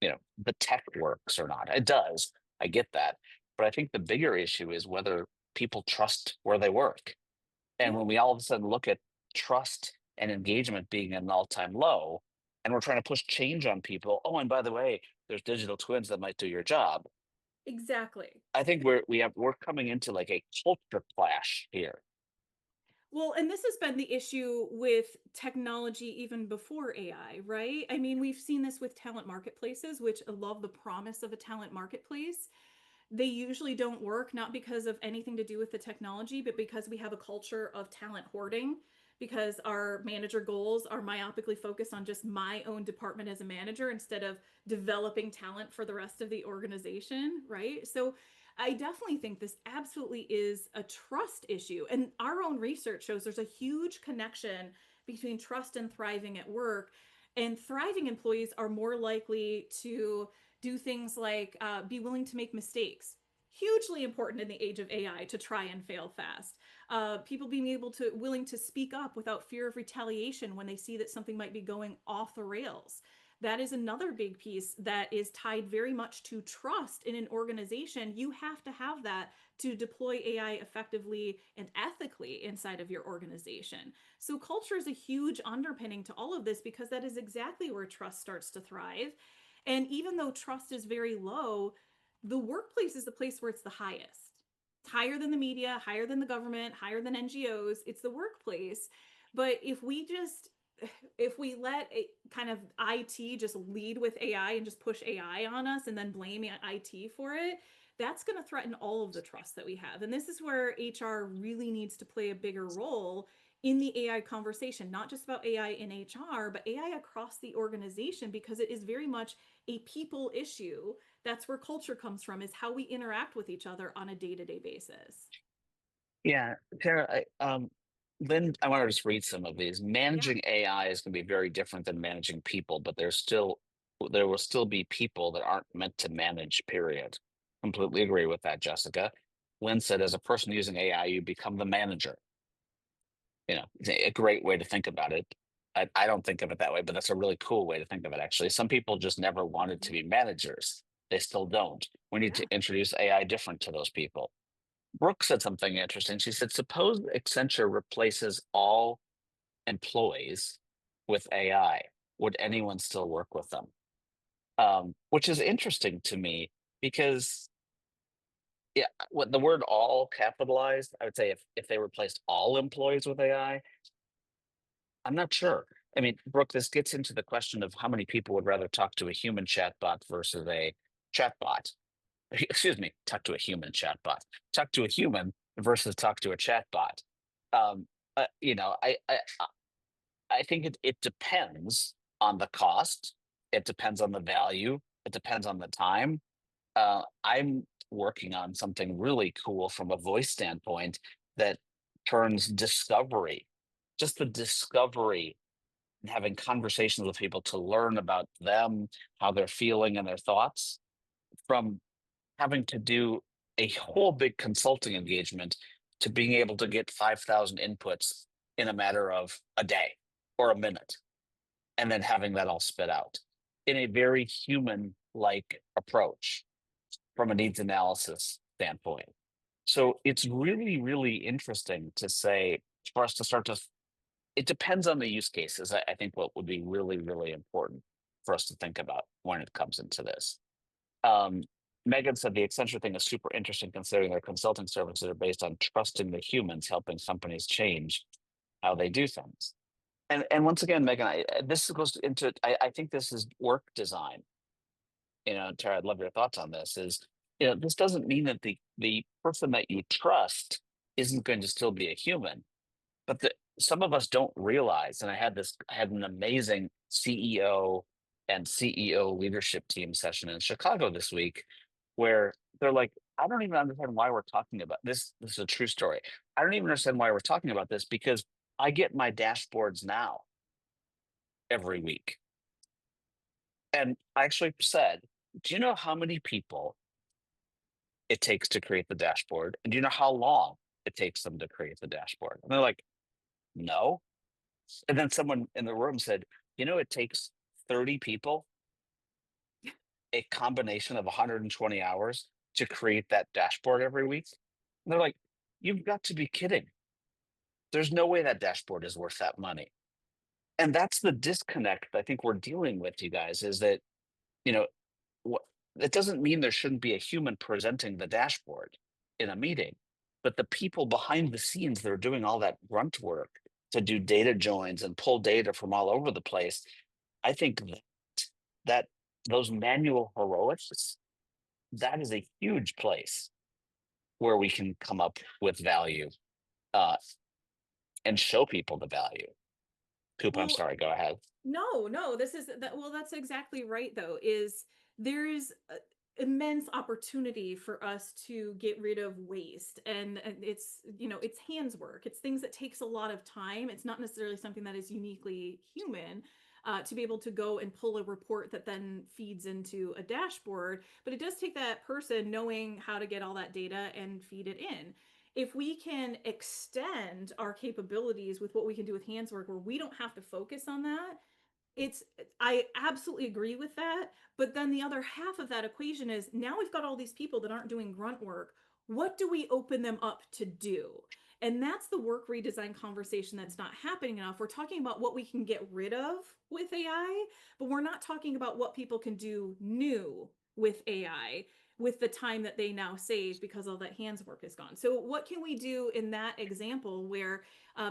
the tech works or not. It does. I get that. But I think the bigger issue is whether people trust where they work. And Yeah, when we all of a sudden look at trust and engagement being at an all-time low, and we're trying to push change on people, oh, and by the way, there's digital twins that might do your job. exactly. I think we're coming into like a culture clash here. Well, and this has been the issue with technology even before AI, right? I mean, we've seen this with talent marketplaces, which I love the promise of a talent marketplace. They usually don't work, not because of anything to do with the technology, but because we have a culture of talent hoarding, because our manager goals are myopically focused on just my own department as a manager instead of developing talent for the rest of the organization, right? So I definitely think this absolutely is a trust issue. And our own research shows there's a huge connection between trust and thriving at work. And thriving employees are more likely to do things like be willing to make mistakes. Hugely important in the age of AI to try and fail fast. People being able to willing to speak up without fear of retaliation when they see that something might be going off the rails. That is another big piece that is tied very much to trust in an organization. You have to have that to deploy AI effectively and ethically inside of your organization. So, culture is a huge underpinning to all of this because that is exactly where trust starts to thrive. And even though trust is very low, the workplace is the place where it's the highest. It's higher than the media, higher than the government, higher than NGOs. It's the workplace. But if we let kind of IT just lead with AI and just push AI on us and then blame IT for it, that's going to threaten all of the trust that we have. And this is where HR really needs to play a bigger role in the AI conversation, not just about AI in HR, but AI across the organization, because it is very much a people issue. That's where culture comes from, is how we interact with each other on a day-to-day basis. Yeah, Tara, Lynn, I want to just read some of these. Yeah. Managing AI is going to be very different than managing people, but there will still be people that aren't meant to manage, period. Completely agree with that, Jessica. Lynn said, as a person using AI, you become the manager. It's a great way to think about it. I don't think of it that way, but that's a really cool way to think of it, actually. Some people just never wanted to Mhm. be managers. They still don't. We need to Yeah. introduce AI different to those people. Brooke said something interesting. She said, suppose Accenture replaces all employees with AI. Would anyone still work with them? Which is interesting to me because, yeah, what the word all capitalized, I would say if they replaced all employees with AI, I'm not sure. I mean, Brooke, this gets into the question of how many people would rather talk to a human chatbot versus a chatbot. Excuse me, talk to a human chatbot. Talk to a human versus talk to a chatbot. Um, I think it depends on the cost. It depends on the value. It depends on the time. I'm working on something really cool from a voice standpoint that turns discovery, just the discovery and having conversations with people to learn about them, how they're feeling and their thoughts, from having to do a whole big consulting engagement to being able to get 5,000 inputs in a matter of a day or a minute, and then having that all spit out in a very human like approach from a needs analysis standpoint. So it's really, really interesting to say for us to start to, it depends on the use cases. I think what would be really, really important for us to think about when it comes into this. Um, Megan said the Accenture thing is super interesting considering their consulting services are based on trusting the humans, helping companies change how they do things. And once again, Megan, this goes into I think this is work design. Tara, I'd love your thoughts on this. This doesn't mean that the person that you trust isn't going to still be a human, but some of us don't realize. And I had an amazing CEO and CEO leadership team session in Chicago this week, where they're like, I don't even understand why we're talking about this. This is a true story. I don't even understand why we're talking about this because I get my dashboards now every week. And I actually said, do you know how many people it takes to create the dashboard? And do you know how long it takes them to create the dashboard? And they're like, no. And then someone in the room said, it takes 30 people, a combination of 120 hours to create that dashboard every week. And they're like, you've got to be kidding. There's no way that dashboard is worth that money. And that's the disconnect I think we're dealing with, you guys, is that, you know, what it doesn't mean there shouldn't be a human presenting the dashboard in a meeting, but the people behind the scenes that are doing all that grunt work to do data joins and pull data from all over the place, I think that those manual heroics, that is a huge place where we can come up with value uh, and show people the value. Coop, I'm Well, sorry, go ahead. no, no, this is that. Well, that's exactly right, though, is there is immense opportunity for us to get rid of waste, and it's hands work, it's things that takes a lot of time, it's not necessarily something that is uniquely human, to be able to go and pull a report that then feeds into a dashboard, but it does take that person knowing how to get all that data and feed it in. If we can extend our capabilities with what we can do with hands work where we don't have to focus on that, it's I absolutely agree with that, but then the other half of that equation is now we've got all these people that aren't doing grunt work. What do we open them up to do? And that's the work redesign conversation that's not happening enough. We're talking about what we can get rid of with AI, but we're not talking about what people can do new with AI with the time that they now save because all that hands work is gone. So, what can we do in that example where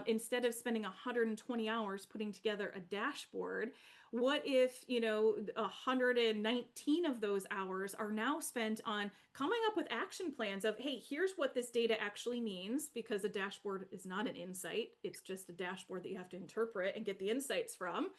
instead of spending 120 hours putting together a dashboard, what if 119 of those hours are now spent on coming up with action plans of, hey, here's what this data actually means, because a dashboard is not an insight, it's just a dashboard that you have to interpret and get the insights from.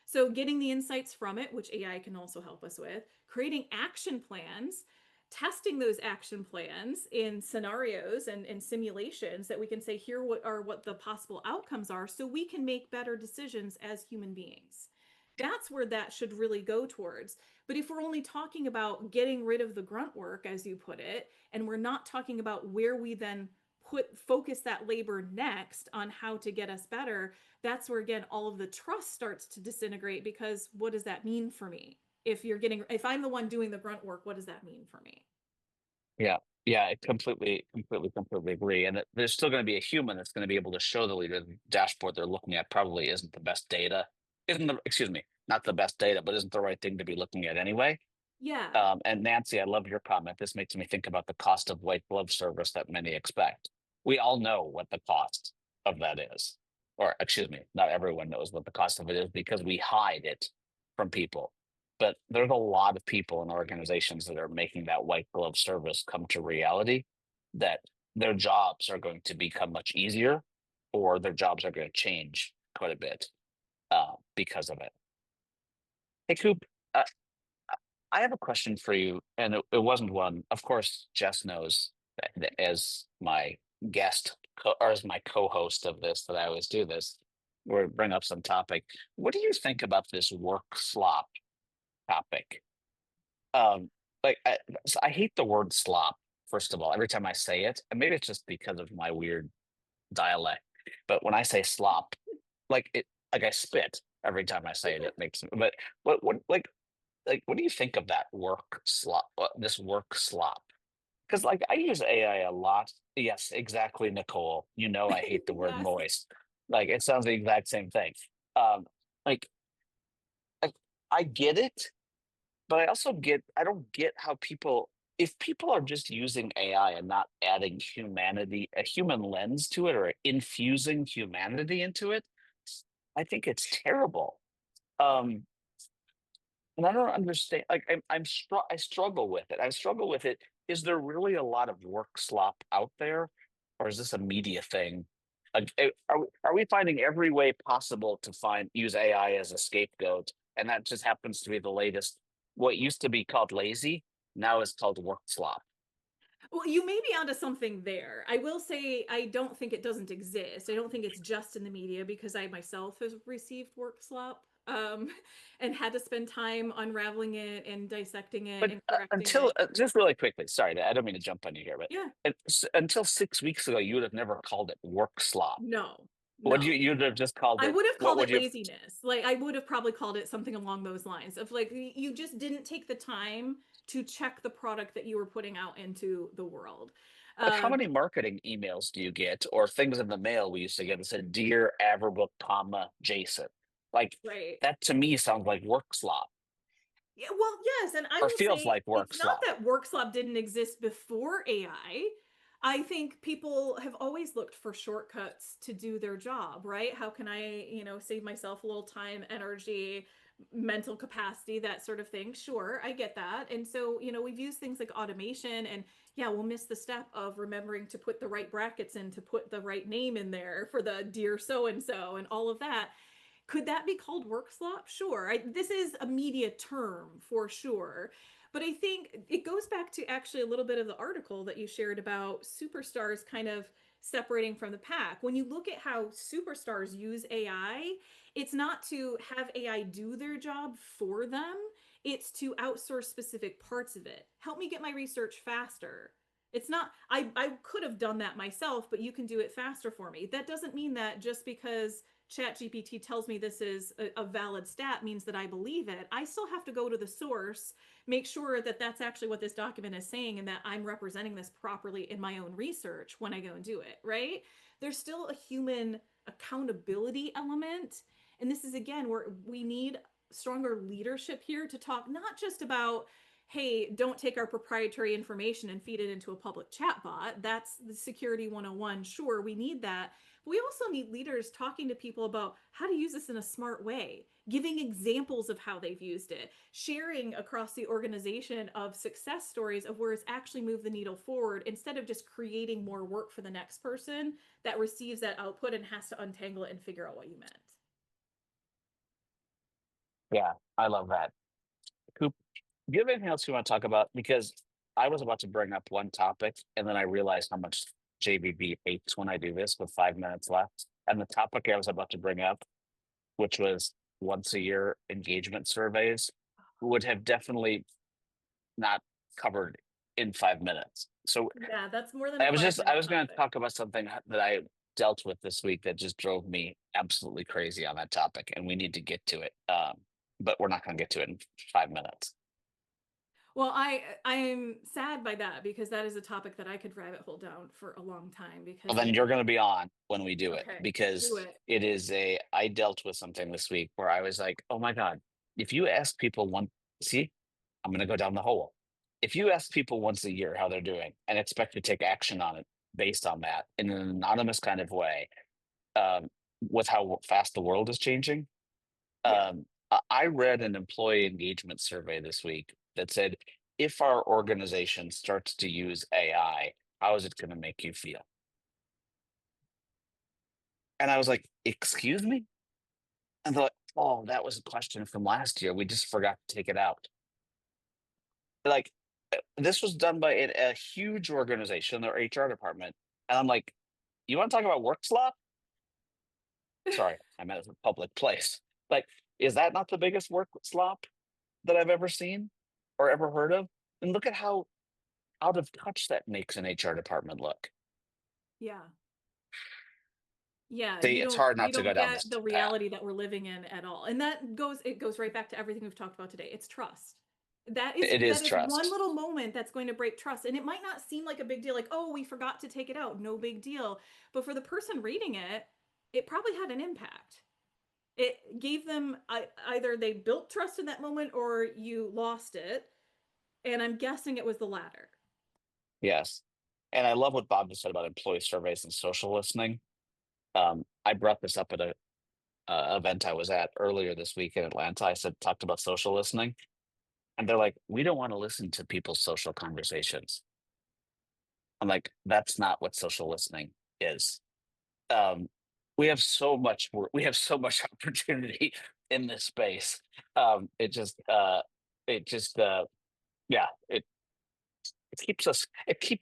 So getting the insights from it, which AI can also help us with, creating action plans, testing those action plans in scenarios and simulations that we can say, here what the possible outcomes are, so we can make better decisions as human beings. That's where that should really go towards. But if we're only talking about getting rid of the grunt work, as you put it, and we're not talking about where we then focus that labor next on how to get us better, that's where again all of the trust starts to disintegrate, because what does that mean for me? If I'm the one doing the grunt work, what does that mean for me? Yeah, yeah, I completely agree. And there's still going to be a human that's going to be able to show the leader the dashboard they're looking at probably isn't the best data, isn't the excuse me, not the best data, but isn't the right thing to be looking at anyway. Yeah. And Nancy, I love your comment. This makes me think about the cost of white glove service that many expect. We all know what the cost of that is, or excuse me, not everyone knows what the cost of it is because we hide it from people. But there's a lot of people and organizations that are making that white glove service come to reality, that their jobs are going to become much easier, or their jobs are going to change quite a bit because of it. Hey, Coop, uh, I have a question for you, and it wasn't one. Of course, Jess knows that as my or as my co-host of this that I always do this, or bring up some topic. What do you think about this work slop topic? Um, so I hate the word slop. First of all, every time I say it, and maybe it's just because of my weird dialect, but when I say slop, like I spit every time I say it. It makes me. But what what do you think of that work slop? This work slop? Because like I use AI a lot. Yes, exactly, Nicole. You know I hate the word Yes. moist. Like it sounds the exact same thing. Um, like I, I get it, but I don't get how people, if people are just using AI and not adding humanity, a human lens to it, or infusing humanity into it, I think it's terrible. Um, and I don't understand. Like I struggle with it. I struggle with it. Is there really a lot of work slop out there, or is this a media thing? Like, are we finding every way possible to use AI as a scapegoat, and that just happens to be the latest? What used to be called lazy now is called work slop. Well, you may be onto something there. I will say I don't think it doesn't exist. I don't think it's just in the media, because I myself have received work slop, and had to spend time unraveling it and dissecting it But and correcting until it. just really quickly, sorry, I don't mean to jump on you here, but Yeah. until 6 weeks ago, you would have never called it work slop. No. What No. you'd have just called I it? would have What called would it you? laziness. Like I would have probably called it something along those lines of like you just didn't take the time to check the product that you were putting out into the world. Like, how Um, many marketing emails do you get, or things in the mail we used to get that said "Dear Averbook, comma Jason"? Like right. that to me sounds like work slop, Yeah, well, yes, and I or will feels say like work it's not slop. that work slop didn't exist before AI. I think people have always looked for shortcuts to do their job, right? How can I, save myself a little time, energy, mental capacity, that sort of thing? Sure, I get that. And so, we've used things like automation, and yeah, we'll miss the step of remembering to put the right brackets in, to put the right name in there for the dear so and so and all of that. Could that be called work slop? Sure. This is a media term for sure. But I think it goes back to actually a little bit of the article that you shared about superstars kind of separating from the pack. When you look at how superstars use AI, it's not to have AI do their job for them, it's to outsource specific parts of it. Help me get my research faster. It's not, I could have done that myself, but you can do it faster for me. That doesn't mean that just because ChatGPT tells me this is a valid stat means that I believe it. I still have to go to the source, make sure that that's actually what this document is saying and that I'm representing this properly in my own research when I go and do it, right? There's still a human accountability element. And this is again where we need stronger leadership here to talk not just about, hey, don't take our proprietary information and feed it into a public chat bot. That's the security 101. Sure, we need that. But we also need leaders talking to people about how to use this in a smart way, giving examples of how they've used it, sharing across the organization of success stories of where it's actually moved the needle forward instead of just creating more work for the next person that receives that output and has to untangle it and figure out what you meant. Yeah, I love that. Coop, do you have anything else you want to talk about? Because I was about to bring up one topic and then I realized how much JBB hates when I do this with 5 minutes left. And the topic I was about to bring up, which was once a year engagement surveys, would have definitely not covered in 5 minutes. So Yeah, that's more than a five I minute was going to topic. talk about something that I dealt with this week that just drove me absolutely crazy on that topic, and we need to get to it. But we're not going to get to it in 5 minutes. Well, I'm sad by that because that is a topic that I could rabbit hole down for a long time Well, because then it you're going to be on when we do it okay, do because it. it is I dealt with something this week where I was like, oh my God, if you ask people see, I'm going to go down the hole. If you ask people once a year how they're doing and expect to take action on it based on that in an anonymous kind of way, um, with how fast the world is changing, Yeah. I read an employee engagement survey this week that said, if our organization starts to use AI, how is it going to make you feel? And I was like, excuse me? And they're like, oh, that was a question from last year. We just forgot to take it out. Like, this was done by a huge organization, their HR department. And I'm like, you want to talk about work slop? Sorry, I meant it's a public place. Like, is that not the biggest work slop that I've ever seen or ever heard of? And look at how out of touch that makes an HR department look. Yeah. Yeah, See, it's hard you not to go don't down get this the path. reality that we're living in at all. And that goes it goes right back to everything we've talked about today. It's trust. It is That is one trust. little moment that's going to break trust. And it might not seem like a big deal like, "Oh, we forgot to take it out." No big deal. But for the person reading it, it probably had an impact. It gave them either they built trust in that moment or you lost it. And I'm guessing it was the latter. Yes. And I love what Bob just said about employee surveys and social listening. I brought this up at a event I was at earlier this week in Atlanta. I said, talked about social listening. And they're like, we don't want to listen to people's social conversations. I'm like, that's not what social listening is. Um, we have so much opportunity in this space. It just, yeah, it keeps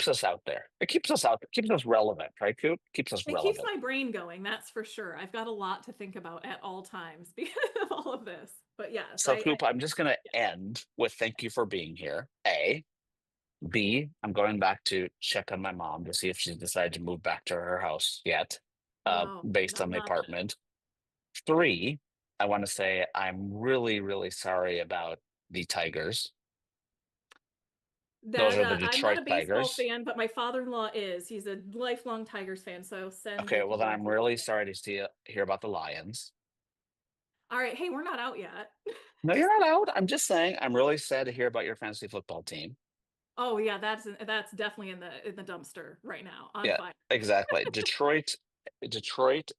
us out there. It keeps us out, keeps us relevant, right, Coop? Keeps us It keeps relevant. my brain going, that's for sure. I've got a lot to think about at all times because of all of this. But yes, So, Coop, I'm just going to yeah. end with thank you for being here. A, B, I'm going back to check on my mom to see if she's decided to move back to her house yet, Wow, based not on an the option. apartment. Three, I want to say I'm really, really sorry about the Tigers. Those That are the I'm not Detroit a baseball Tigers. fan, but my father-in-law is. He's a lifelong Tigers fan, so send Okay, the well then I'm condolences his really way. sorry to hear about the Lions. All right, hey, we're not out yet. No, you're not out. I'm just saying I'm really sad to hear about your fantasy football team. Oh yeah, that's definitely in the dumpster right now on Yeah, fire. exactly. Detroit,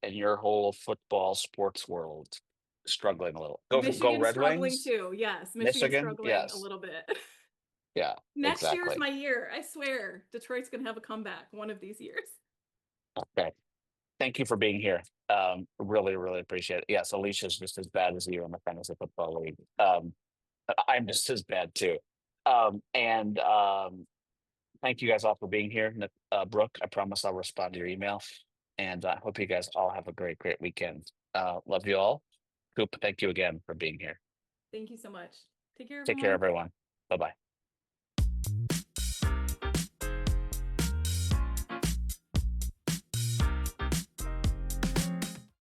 and your whole football sports world struggling a little. Go Michigan Red struggling Wings. too. Yes, Michigan Michigan, struggling a yes, little bit. yeah, Next year's exactly. my year. I swear. Detroit's gonna have a comeback one of these years. Okay, thank you for being here. Really, really appreciate it. Yes, Alicia's just as bad as you in the fantasy football league. I'm just as bad too. And thank you guys all for being here. Brooke, I promise I'll respond to your email. And I hope you guys all have a great, great weekend. Love you all. Coop, thank you again for being here. Thank you so much. Take care, Take care, everyone. everyone. Bye bye.